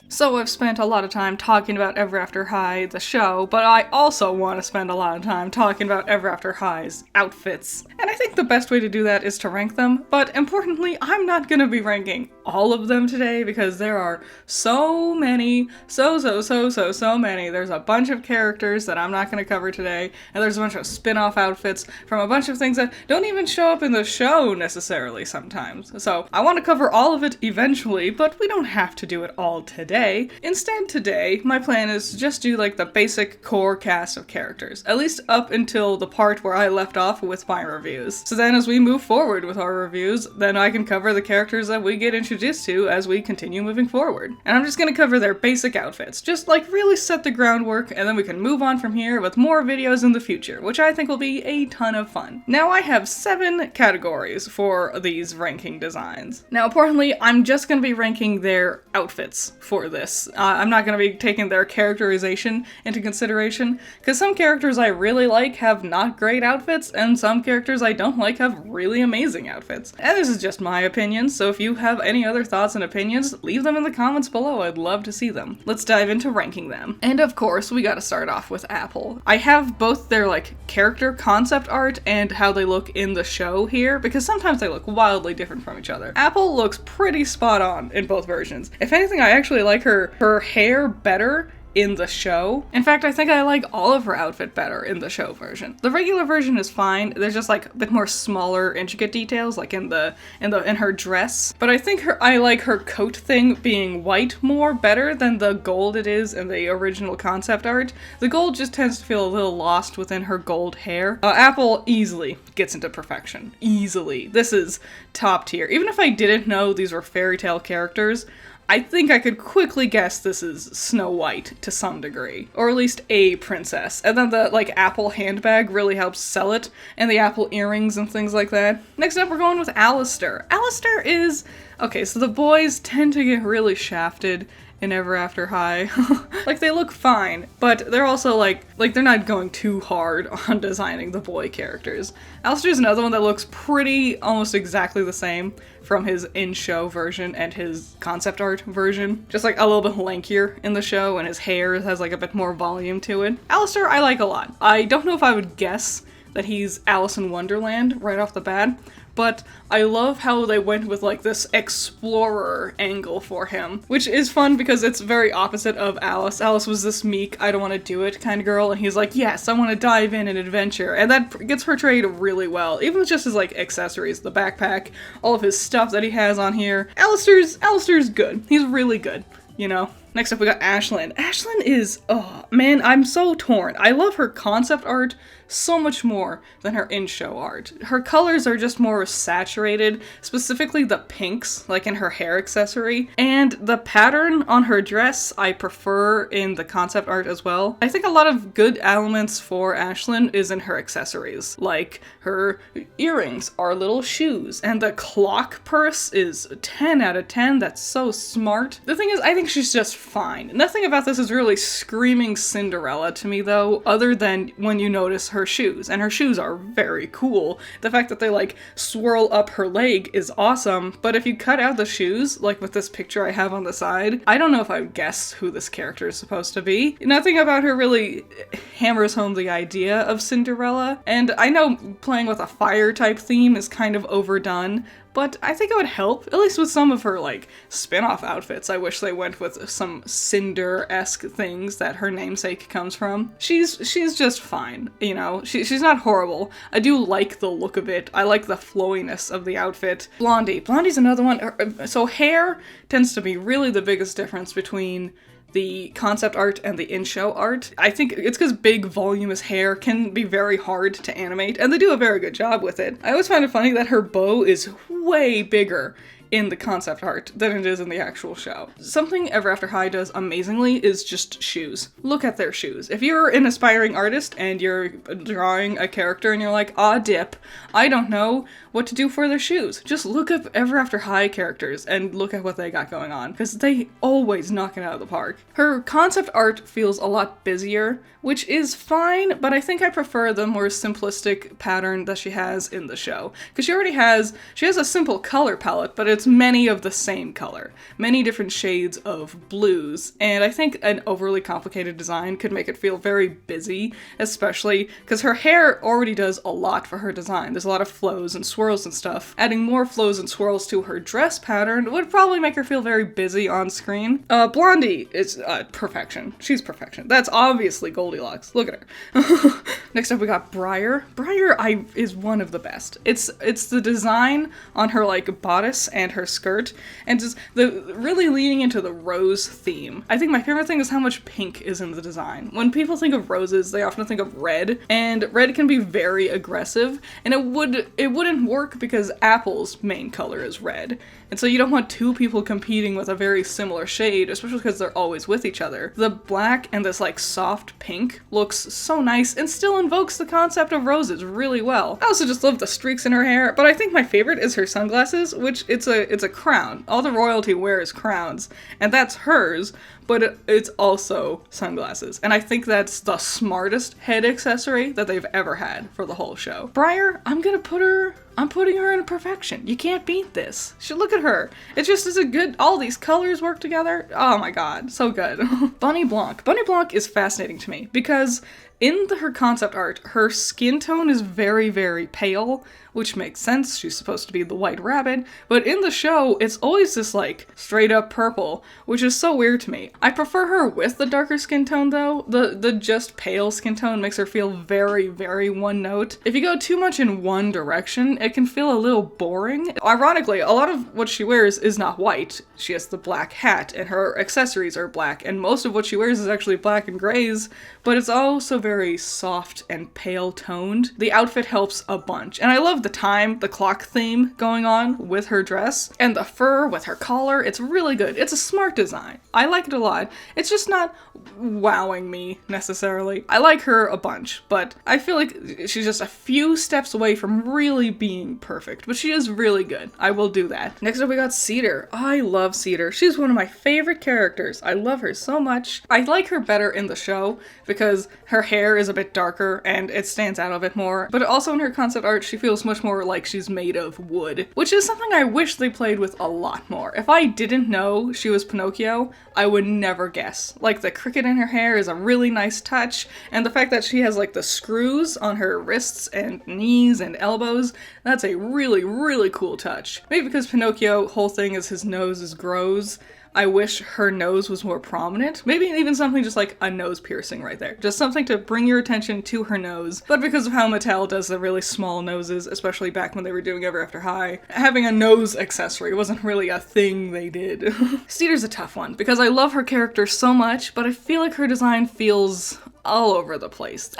So I've spent a lot of time talking about Ever After High, the show, but I also want to spend a lot of time talking about Ever After High's outfits. And I think the best way to do that is to rank them, but importantly, I'm not going to be ranking all of them today because there are so many, so many. There's a bunch of characters that I'm not going to cover today, and there's a bunch of spin-off outfits from a bunch of things that don't even show up in the show necessarily sometimes. So I want to cover all of it eventually, but we don't have to do it all today. Instead, today, my plan is to just do like the basic core cast of characters, at least up until the part where I left off with my reviews. So then as we move forward with our reviews, then I can cover the characters that we get introduced to as we continue moving forward. And I'm just gonna cover their basic outfits, just like really set the groundwork, and then we can move on from here with more videos in the future, which I think will be a ton of fun. Now I have 7 categories for these ranking designs. Now importantly, I'm just gonna be ranking their outfits for this. I'm not going to be taking their characterization into consideration, because some characters I really like have not great outfits, and some characters I don't like have really amazing outfits. And this is just my opinion, so if you have any other thoughts and opinions, leave them in the comments below. I'd love to see them. Let's dive into ranking them. And of course, we gotta start off with Apple. I have both their character concept art and how they look in the show here, because sometimes they look wildly different from each other. Apple looks pretty spot on in both versions. If anything, I actually like her hair better in the show. In fact, I think I like all of her outfit better in the show version. The regular version is fine. There's just a bit more smaller, intricate details, like in her dress. But I think I like her coat thing being white more better than the gold it is in the original concept art. The gold just tends to feel a little lost within her gold hair. Apple easily gets into perfection. Easily. This is top tier. Even if I didn't know these were fairy tale characters, I think I could quickly guess this is Snow White to some degree, or at least a princess. And then the apple handbag really helps sell it, and the apple earrings and things like that. Next up, we're going with Alistair. Alistair is... okay, so the boys tend to get really shafted in Ever After High. They look fine, but they're also they're not going too hard on designing the boy characters. Alistair's another one that looks pretty almost exactly the same from his in-show version and his concept art version. Just a little bit lankier in the show, and his hair has a bit more volume to it. Alistair I like a lot. I don't know if I would guess that he's Alice in Wonderland right off the bat, but I love how they went with this explorer angle for him, which is fun because it's very opposite of Alice. Alice was this meek, I don't want to do it kind of girl, and he's like, yes, I want to dive in and adventure, and that gets portrayed really well, even with just his accessories, the backpack, all of his stuff that he has on here. Alistair's good. He's really good, you know? Next up we got Ashlyn. Ashlyn is, oh man, I'm so torn. I love her concept art so much more than her in-show art. Her colors are just more saturated, specifically the pinks, in her hair accessory, and the pattern on her dress I prefer in the concept art as well. I think a lot of good elements for Ashlyn is in her accessories, like her earrings are little shoes, and the clock purse is 10 out of 10, that's so smart. The thing is, I think she's just fine. Nothing about this is really screaming Cinderella to me though, other than when you notice her shoes, and her shoes are very cool. The fact that they swirl up her leg is awesome, but if you cut out the shoes, with this picture I have on the side, I don't know if I would guess who this character is supposed to be. Nothing about her really hammers home the idea of Cinderella, and I know playing with a fire type theme is kind of overdone, but I think it would help, at least with some of her, spin-off outfits. I wish they went with some Cinder-esque things that her namesake comes from. She's just fine, you know? She's not horrible. I do like the look of it. I like the flowiness of the outfit. Blondie. Blondie's another one. So hair tends to be really the biggest difference between the concept art and the in-show art. I think it's because big, voluminous hair can be very hard to animate, and they do a very good job with it. I always find it funny that her bow is way bigger in the concept art than it is in the actual show. Something Ever After High does amazingly is just shoes. Look at their shoes. If you're an aspiring artist and you're drawing a character and you're like, aw dip, I don't know what to do for their shoes. Just look up Ever After High characters and look at what they got going on, because they always knock it out of the park. Her concept art feels a lot busier, which is fine, but I think I prefer the more simplistic pattern that she has in the show. Because she has a simple color palette, but it's it's many of the same color, many different shades of blues, and I think an overly complicated design could make it feel very busy, especially because her hair already does a lot for her design. There's a lot of flows and swirls and stuff. Adding more flows and swirls to her dress pattern would probably make her feel very busy on screen. Blondie is perfection. She's perfection. That's obviously Goldilocks. Look at her. Next up we got Briar. Briar is one of the best. It's the design on her like bodice and her skirt, and just the really leaning into the rose theme. I think my favorite thing is how much pink is in the design. When people think of roses, they often think of red, and red can be very aggressive, and it wouldn't work because Apple's main color is red. And so you don't want two people competing with a very similar shade, especially because they're always with each other. The black and this like soft pink looks so nice and still invokes the concept of roses really well. I also just love the streaks in her hair, but I think my favorite is her sunglasses, which it's a crown. All the royalty wears crowns, and that's hers, but it's also sunglasses. And I think that's the smartest head accessory that they've ever had for the whole show. Briar, I'm putting her in perfection. You can't beat this. Look at her. It just is a good, all these colors work together. Oh my god, so good. Bunny Blanc. Bunny Blanc is fascinating to me because in her concept art, her skin tone is very, very pale, which makes sense. She's supposed to be the white rabbit, but in the show, it's always this like straight up purple, which is so weird to me. I prefer her with the darker skin tone though. The just pale skin tone makes her feel very, very one note. If you go too much in one direction, it can feel a little boring. Ironically, a lot of what she wears is not white. She has the black hat and her accessories are black, and most of what she wears is actually black and grays, but it's also very soft and pale toned. The outfit helps a bunch, and I love the clock theme going on with her dress, and the fur with her collar. It's really good. It's a smart design. I like it a lot. It's just not wowing me necessarily. I like her a bunch, but I feel like she's just a few steps away from really being perfect, but she is really good. I will do that. Next up we got Cedar. I love Cedar. She's one of my favorite characters. I love her so much. I like her better in the show because her hair is a bit darker and it stands out a bit more, but also in her concept art she feels much more like she's made of wood, which is something I wish they played with a lot more. If I didn't know she was Pinocchio, I would never guess. Like, the cricket in her hair is a really nice touch, and the fact that she has like the screws on her wrists and knees and elbows, that's a really, really cool touch. Maybe because Pinocchio, whole thing is his nose grows, I wish her nose was more prominent. Maybe even something just like a nose piercing right there. Just something to bring your attention to her nose. But because of how Mattel does the really small noses, especially back when they were doing Ever After High, having a nose accessory wasn't really a thing they did. Cedar's a tough one because I love her character so much, but I feel like her design feels all over the place.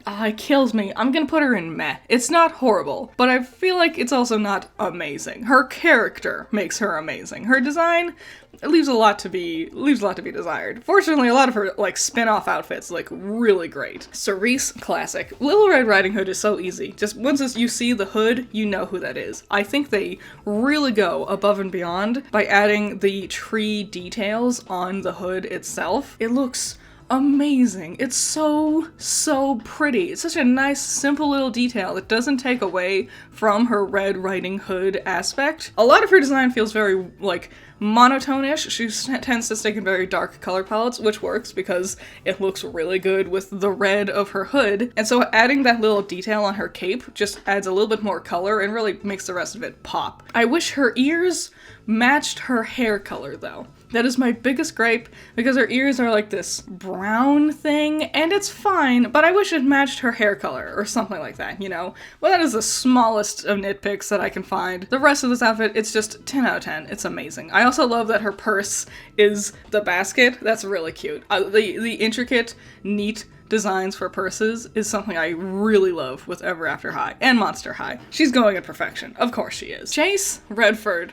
It kills me. I'm gonna put her in meh. It's not horrible, but I feel like it's also not amazing. Her character makes her amazing. Her design leaves a lot to be desired. Fortunately, a lot of her like spin-off outfits look really great. Cerise, classic. Little Red Riding Hood is so easy. Just once you see the hood, you know who that is. I think they really go above and beyond by adding the tree details on the hood itself. It looks amazing. It's so pretty. It's such a nice, simple little detail that doesn't take away from her Red Riding Hood aspect. A lot of her design feels very, like, monotone-ish. She tends to stick in very dark color palettes, which works because it looks really good with the red of her hood. And so adding that little detail on her cape just adds a little bit more color and really makes the rest of it pop. I wish her ears matched her hair color, though. That is my biggest gripe, because her ears are like this brown thing, and it's fine, but I wish it matched her hair color, or something like that, you know? Well, that is the smallest of nitpicks that I can find. The rest of this outfit, it's just 10 out of 10. It's amazing. I also love that her purse is the basket. That's really cute. The intricate, neat designs for purses is something I really love with Ever After High, and Monster High. She's going at perfection. Of course she is. Chase Redford.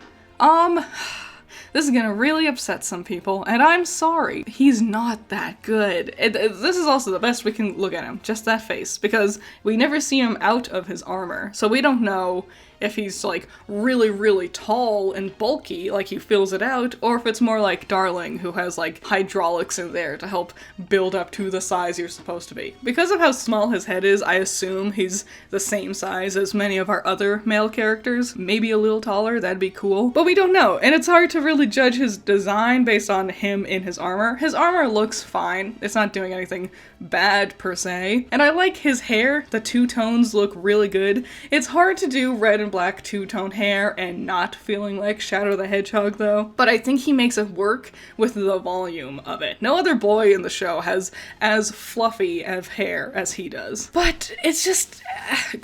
This is gonna really upset some people, and I'm sorry. He's not that good. This is also the best we can look at him, just that face, because we never see him out of his armor, so we don't know if he's like really, really tall and bulky, like he fills it out, or if it's more like Darling, who has like hydraulics in there to help build up to the size you're supposed to be. Because of how small his head is, I assume he's the same size as many of our other male characters, maybe a little taller, that'd be cool. But we don't know, and it's hard to really judge his design based on him in his armor. His armor looks fine, it's not doing anything bad per se, and I like his hair. The two tones look really good. It's hard to do red and black two-tone hair and not feeling like Shadow the Hedgehog though, but I think he makes it work with the volume of it. No other boy in the show has as fluffy of hair as he does. But it's just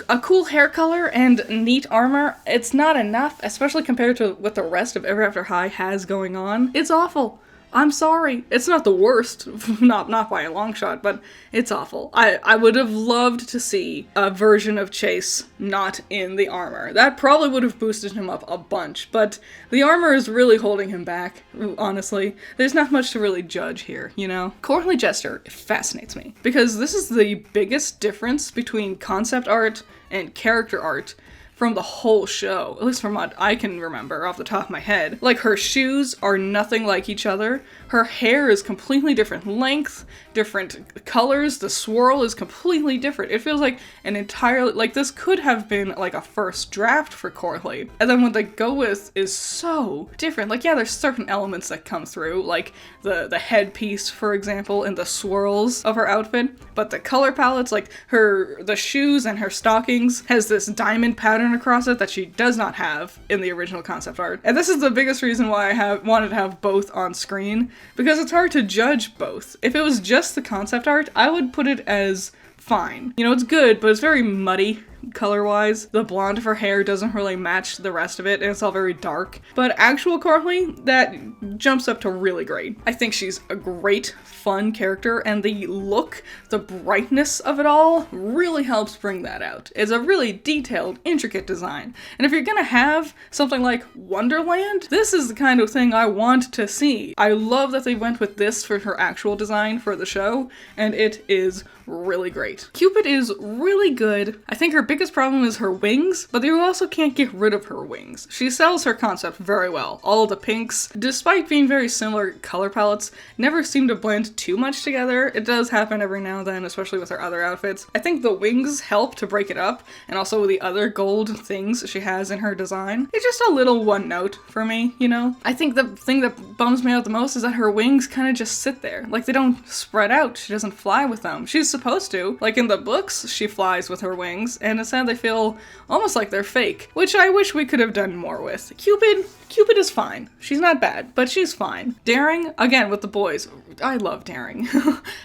a cool hair color and neat armor. It's not enough, especially compared to what the rest of Ever After High has going on. It's awful. I'm sorry. It's not the worst, not by a long shot, but it's awful. I would have loved to see a version of Chase not in the armor. That probably would have boosted him up a bunch, but the armor is really holding him back, honestly. There's not much to really judge here, you know? Courtney Jester fascinates me, because this is the biggest difference between concept art and character art from the whole show, at least from what I can remember off the top of my head. Like, her shoes are nothing like each other. Her hair is completely different length, different colors. The swirl is completely different. It feels like an entirely, like this could have been like a first draft for Courtney. And then what they go with is so different. Like, yeah, there's certain elements that come through, like the headpiece, for example, and the swirls of her outfit. But the color palettes, like the shoes and her stockings has this diamond pattern across it that she does not have in the original concept art. And this is the biggest reason why I wanted to have both on screen, because it's hard to judge both. If it was just the concept art, I would put it as fine. You know, it's good, but it's very muddy color-wise. The blonde of her hair doesn't really match the rest of it, and it's all very dark. But actual Courtney, that jumps up to really great. I think she's a great, fun character, and the look, the brightness of it all really helps bring that out. It's a really detailed, intricate design. And if you're gonna have something like Wonderland, this is the kind of thing I want to see. I love that they went with this for her actual design for the show, and it is really great. Cupid is really good. I think her biggest problem is her wings, but you also can't get rid of her wings. She sells her concept very well. All of the pinks, despite being very similar color palettes, never seem to blend too much together. It does happen every now and then, especially with her other outfits. I think the wings help to break it up, and also the other gold things she has in her design. It's just a little one note for me, you know? I think the thing that bums me out the most is that her wings kind of just sit there. Like, they don't spread out. She doesn't fly with them. She's supposed to. Like, in the books, she flies with her wings, and instead they feel almost like they're fake, which I wish we could have done more with. Cupid is fine. She's not bad, but she's fine. Daring, again, with the boys. I love Daring.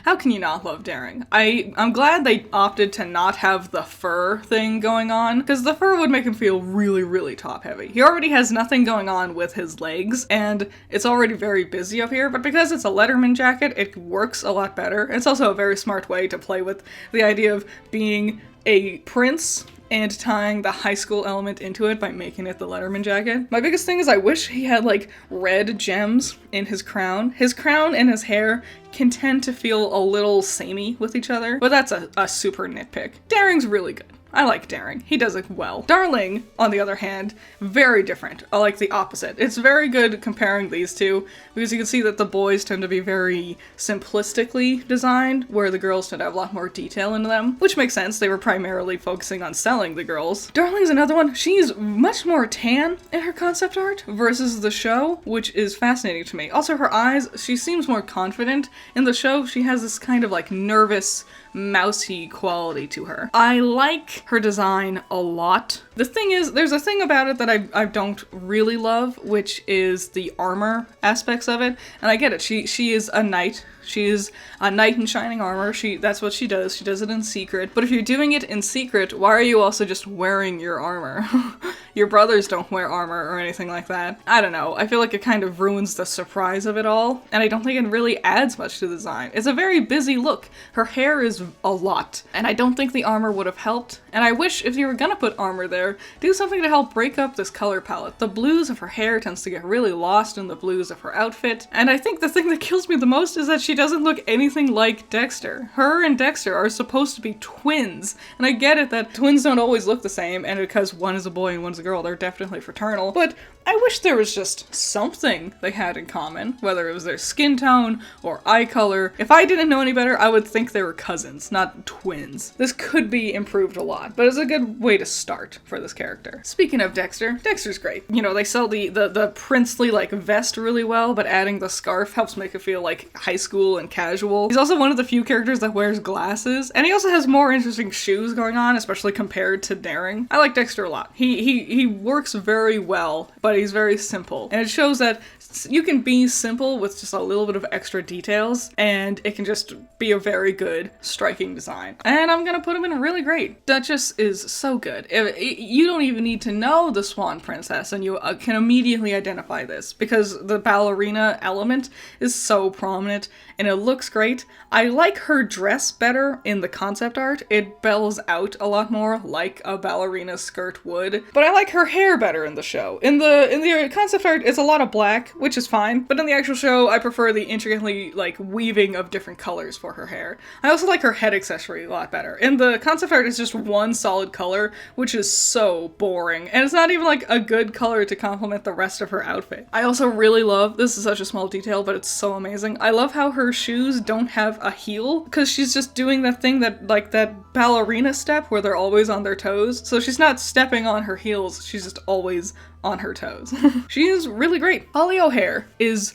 How can you not love Daring? I'm glad they opted to not have the fur thing going on, because the fur would make him feel really, really top-heavy. He already has nothing going on with his legs, and it's already very busy up here, but because it's a Letterman jacket, it works a lot better. It's also a very smart way to play with the idea of being a prince and tying the high school element into it by making it the Letterman jacket. My biggest thing is I wish he had like red gems in his crown. His crown and his hair can tend to feel a little samey with each other, but that's a super nitpick. Daring's really good. I like Daring. He does it well. Darling, on the other hand, very different. I like the opposite. It's very good comparing these two, because you can see that the boys tend to be very simplistically designed, where the girls tend to have a lot more detail into them, which makes sense. They were primarily focusing on selling the girls. Darling's another one. She's much more tan in her concept art versus the show, which is fascinating to me. Also, her eyes, she seems more confident. In the show, she has this kind of like nervous, mousy quality to her. I like her design a lot. The thing is, there's a thing about it that I don't really love, which is the armor aspects of it. And I get it, she is a knight. She is a knight in shining armor. That's what she does. She does it in secret. But if you're doing it in secret, why are you also just wearing your armor? Your brothers don't wear armor or anything like that. I don't know. I feel like it kind of ruins the surprise of it all, and I don't think it really adds much to the design. It's a very busy look. Her hair is matters a lot. And I don't think the armor would have helped. And I wish if you were gonna put armor there, do something to help break up this color palette. The blues of her hair tends to get really lost in the blues of her outfit. And I think the thing that kills me the most is that she doesn't look anything like Dexter. Her and Dexter are supposed to be twins. And I get it that twins don't always look the same, and because one is a boy and one's a girl, they're definitely fraternal. But I wish there was just something they had in common, whether it was their skin tone or eye color. If I didn't know any better, I would think they were cousins, not twins. This could be improved a lot, but it's a good way to start for this character. Speaking of Dexter, Dexter's great. You know, they sell the princely like vest really well, but adding the scarf helps make it feel like high school and casual. He's also one of the few characters that wears glasses, and he also has more interesting shoes going on, especially compared to Daring. I like Dexter a lot. He works very well, but he's very simple. And it shows that you can be simple with just a little bit of extra details, and it can just be a very good, striking design. And I'm gonna put him in really great. Duchess is so good. You don't even need to know the Swan Princess, and you can immediately identify this, because the ballerina element is so prominent, and it looks great. I like her dress better in the concept art. It bells out a lot more like a ballerina skirt would, but I like her hair better in the show. In the concept art, it's a lot of black, which is fine, but in the actual show, I prefer the intricately, like, weaving of different colors for her hair. I also like her head accessory a lot better. In the concept art, it's just one solid color, which is so boring, and it's not even, like, a good color to complement the rest of her outfit. I also really love, this is such a small detail, but it's so amazing, I love how her shoes don't have a heel, because she's just doing that thing that, like, that ballerina step where they're always on their toes, so she's not stepping on her heels, she's just always on her toes. She is really great. Holly O'Hare is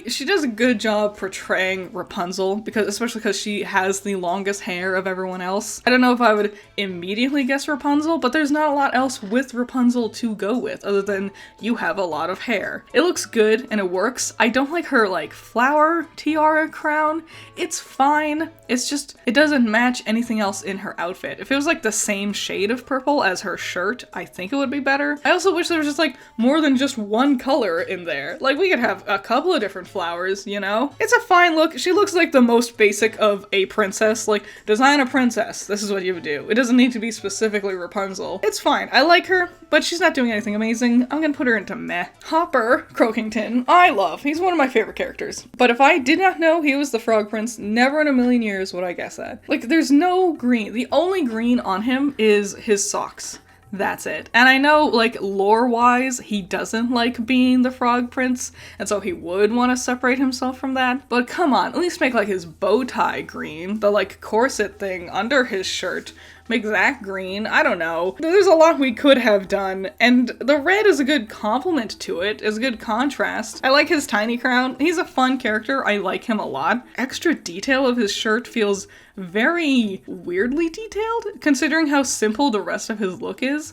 she does a good job portraying Rapunzel, especially because she has the longest hair of everyone else. I don't know if I would immediately guess Rapunzel, but there's not a lot else with Rapunzel to go with other than you have a lot of hair. It looks good and it works. I don't like her like flower tiara crown. It's fine. It's just, it doesn't match anything else in her outfit. If it was like the same shade of purple as her shirt, I think it would be better. I also wish there was just like more than just one color in there. Like we could have a couple of different flowers, you know? It's a fine look. She looks like the most basic of a princess. Like, design a princess. This is what you would do. It doesn't need to be specifically Rapunzel. It's fine. I like her, but she's not doing anything amazing. I'm gonna put her into meh. Hopper Croakington, I love. He's one of my favorite characters. But if I did not know he was the Frog Prince, never in a million years would I guess that. Like, there's no green. The only green on him is his socks. That's it. And I know, like, lore-wise, he doesn't like being the Frog Prince, and so he would want to separate himself from that. But come on, at least make, like, his bow tie green. The, like, corset thing under his shirt. Make that green. I don't know. There's a lot we could have done, and the red is a good complement to it. It's a good contrast. I like his tiny crown. He's a fun character. I like him a lot. Extra detail of his shirt feels very weirdly detailed, considering how simple the rest of his look is.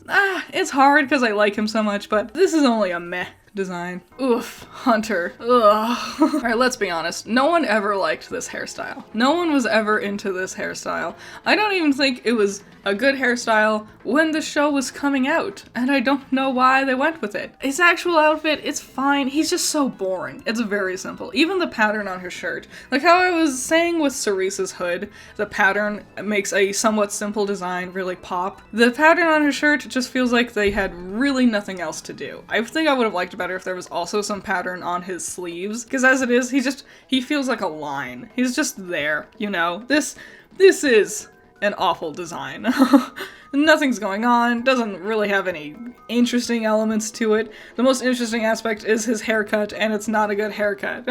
It's hard because I like him so much, but this is only a meh design. Oof, Hunter. Ugh. Alright, let's be honest. No one ever liked this hairstyle. No one was ever into this hairstyle. I don't even think it was a good hairstyle when the show was coming out, and I don't know why they went with it. His actual outfit, it's fine. He's just so boring. It's very simple. Even the pattern on her shirt. Like how I was saying with Cerise's hood, the pattern makes a somewhat simple design really pop. The pattern on her shirt just feels like they had really nothing else to do. I think I would have liked it better if there was also some pattern on his sleeves, because as it is, he feels like a line. He's just there, you know? This is an awful design. Nothing's going on, doesn't really have any interesting elements to it. The most interesting aspect is his haircut, and it's not a good haircut.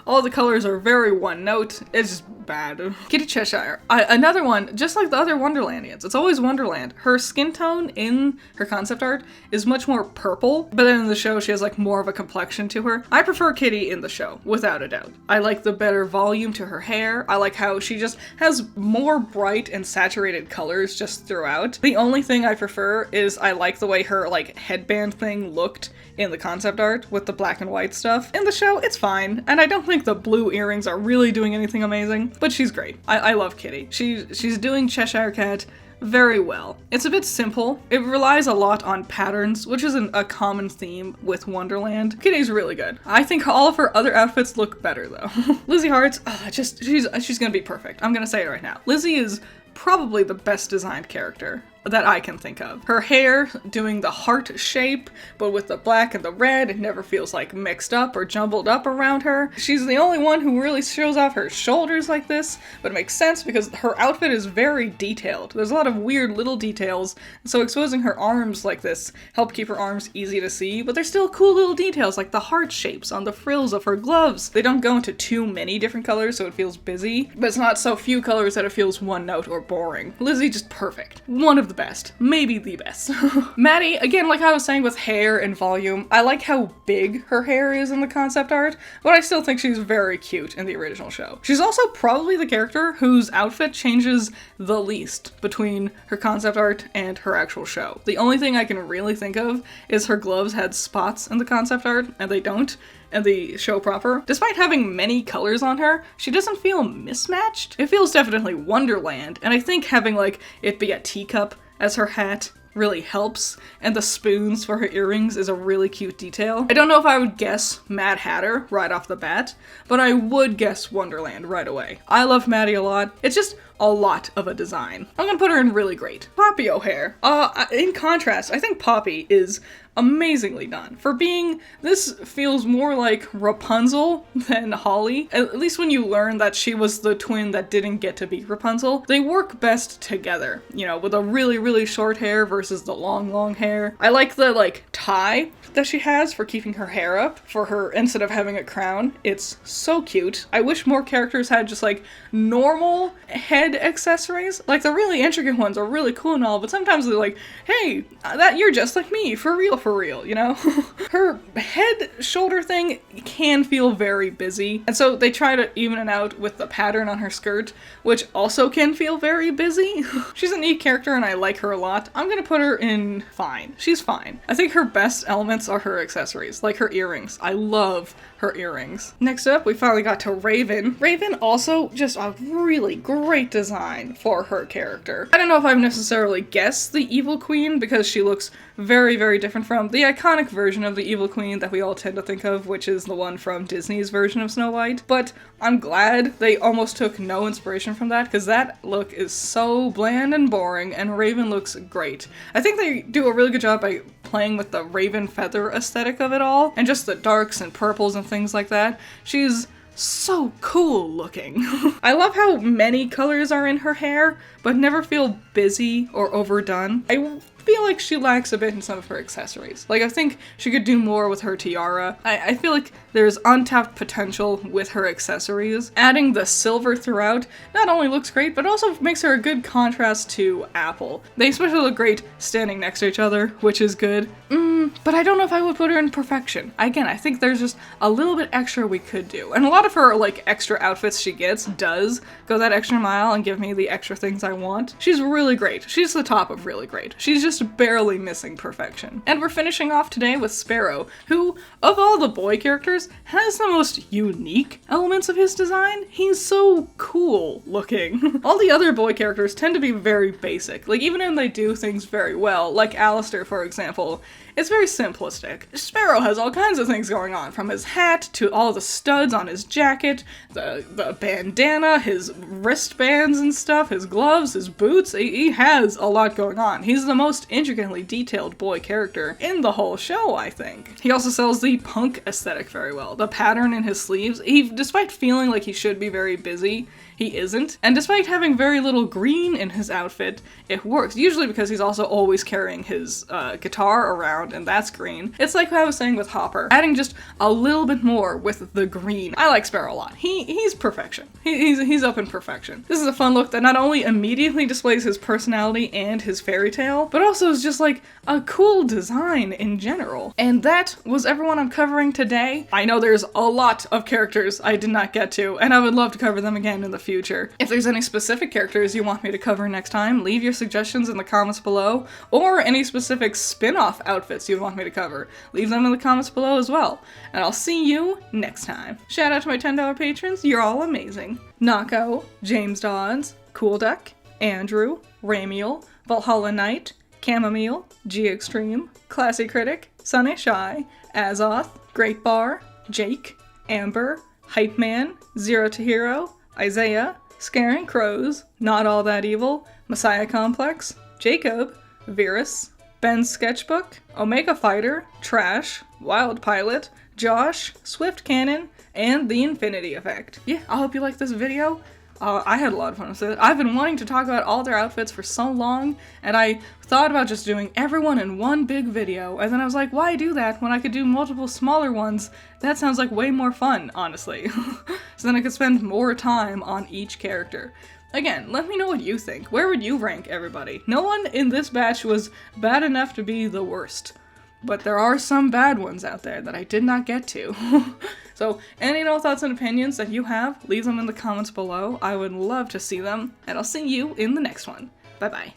All the colors are very one note. It's just bad. Kitty Cheshire. Another one, just like the other Wonderlandians. It's always Wonderland. Her skin tone in her concept art is much more purple, but then in the show she has like more of a complexion to her. I prefer Kitty in the show, without a doubt. I like the better volume to her hair. I like how she just has more bright and saturated colors just throughout. The only thing I prefer is I like the way her like headband thing looked in the concept art with the black and white stuff. In the show, it's fine, and I don't think the blue earrings are really doing anything amazing, but she's great. I love Kitty. She's doing Cheshire Cat very well. It's a bit simple. It relies a lot on patterns, which is a common theme with Wonderland. Kitty's really good. I think all of her other outfits look better though. Lizzie Hart's, she's gonna be perfect. I'm gonna say it right now. Lizzie is probably the best designed character that I can think of. Her hair doing the heart shape, but with the black and the red, it never feels like mixed up or jumbled up around her. She's the only one who really shows off her shoulders like this, but it makes sense because her outfit is very detailed. There's a lot of weird little details, so exposing her arms like this help keep her arms easy to see, but there's still cool little details like the heart shapes on the frills of her gloves. They don't go into too many different colors so it feels busy, but it's not so few colors that it feels one note or boring. Lizzie just perfect. One of the best. Maybe the best. Maddie, again, like I was saying with hair and volume, I like how big her hair is in the concept art, but I still think she's very cute in the original show. She's also probably the character whose outfit changes the least between her concept art and her actual show. The only thing I can really think of is her gloves had spots in the concept art, and they don't in the show proper. Despite having many colors on her, she doesn't feel mismatched. It feels definitely Wonderland, and I think having like it be a teacup as her hat really helps, and the spoons for her earrings is a really cute detail. I don't know if I would guess Mad Hatter right off the bat, but I would guess Wonderland right away. I love Maddie a lot. It's just a lot of a design. I'm gonna put her in really great. Poppy O'Hare. In contrast, I think Poppy is amazingly done. For being, this feels more like Rapunzel than Holly. At least when you learn that she was the twin that didn't get to be Rapunzel. They work best together, you know, with a really, really short hair versus the long, long hair. I like the, tie that she has for keeping her hair up for her instead of having a crown. It's so cute. I wish more characters had just, normal head accessories. Like, the really intricate ones are really cool and all, but sometimes they're like, hey, that you're just like me, for real, you know? Her head shoulder thing can feel very busy, and so they try to even it out with the pattern on her skirt, which also can feel very busy. She's a neat character and I like her a lot. I'm gonna put her in fine. She's fine. I think her best elements are her accessories, like her earrings. I love her earrings. Next up, we finally got to Raven. Raven also just a really great design for her character. I don't know if I've necessarily guessed the Evil Queen because she looks very, very different from the iconic version of the Evil Queen that we all tend to think of, which is the one from Disney's version of Snow White. But I'm glad they almost took no inspiration from that because that look is so bland and boring and Raven looks great. I think they do a really good job by playing with the raven feather aesthetic of it all and just the darks and purples and things like that. She's so cool looking. I love how many colors are in her hair, but never feel busy or overdone. I feel like she lacks a bit in some of her accessories. Like, I think she could do more with her tiara. I feel like there's untapped potential with her accessories. Adding the silver throughout not only looks great, but also makes her a good contrast to Apple. They especially look great standing next to each other, which is good. But I don't know if I would put her in perfection. Again, I think there's just a little bit extra we could do. And a lot of her, extra outfits she gets does go that extra mile and give me the extra things I want. She's really great. She's the top of really great. She's just barely missing perfection. And we're finishing off today with Sparrow, who, of all the boy characters, has the most unique elements of his design. He's so cool looking. All the other boy characters tend to be very basic. Even when they do things very well, like Alistair, for example, it's very simplistic. Sparrow has all kinds of things going on, from his hat to all the studs on his jacket, the bandana, his wristbands and stuff, his gloves, his boots. He has a lot going on. He's the most intricately detailed boy character in the whole show, I think. He also sells the punk aesthetic very well. The pattern in his sleeves, despite feeling like he should be very busy, he isn't. And despite having very little green in his outfit, it works. Usually because he's also always carrying his guitar around, and that's green. It's like what I was saying with Hopper, adding just a little bit more with the green. I like Sparrow a lot. He's perfection. He's up in perfection. This is a fun look that not only immediately displays his personality and his fairy tale, but also is just a cool design in general. And that was everyone I'm covering today. I know there's a lot of characters I did not get to, and I would love to cover them again in the future. If there's any specific characters you want me to cover next time, leave your suggestions in the comments below, or any specific spin-off outfits you want me to cover. Leave them in the comments below as well. And I'll see you next time. Shout out to my $10 patrons, you're all amazing. Nako, James Dodds, Cool Duck, Andrew, Ramiel, Valhalla Knight, Chamomile, G-Extreme, Classy Critic, Sunny Shy, Azoth, Great Bar, Jake, Amber, Hype Man, Zero to Hero, Isaiah, Scaring Crows, Not All That Evil, Messiah Complex, Jacob, Virus, Ben's Sketchbook, Omega Fighter, Trash, Wild Pilot, Josh, Swift Cannon, and The Infinity Effect. Yeah, I hope you liked this video. I had a lot of fun with it. I've been wanting to talk about all their outfits for so long, and I thought about just doing everyone in one big video, and then I was like, why do that when I could do multiple smaller ones? That sounds like way more fun, honestly. So then I could spend more time on each character. Again, let me know what you think. Where would you rank everybody? No one in this batch was bad enough to be the worst, but there are some bad ones out there that I did not get to. So, any thoughts and opinions that you have, leave them in the comments below. I would love to see them, and I'll see you in the next one. Bye-bye.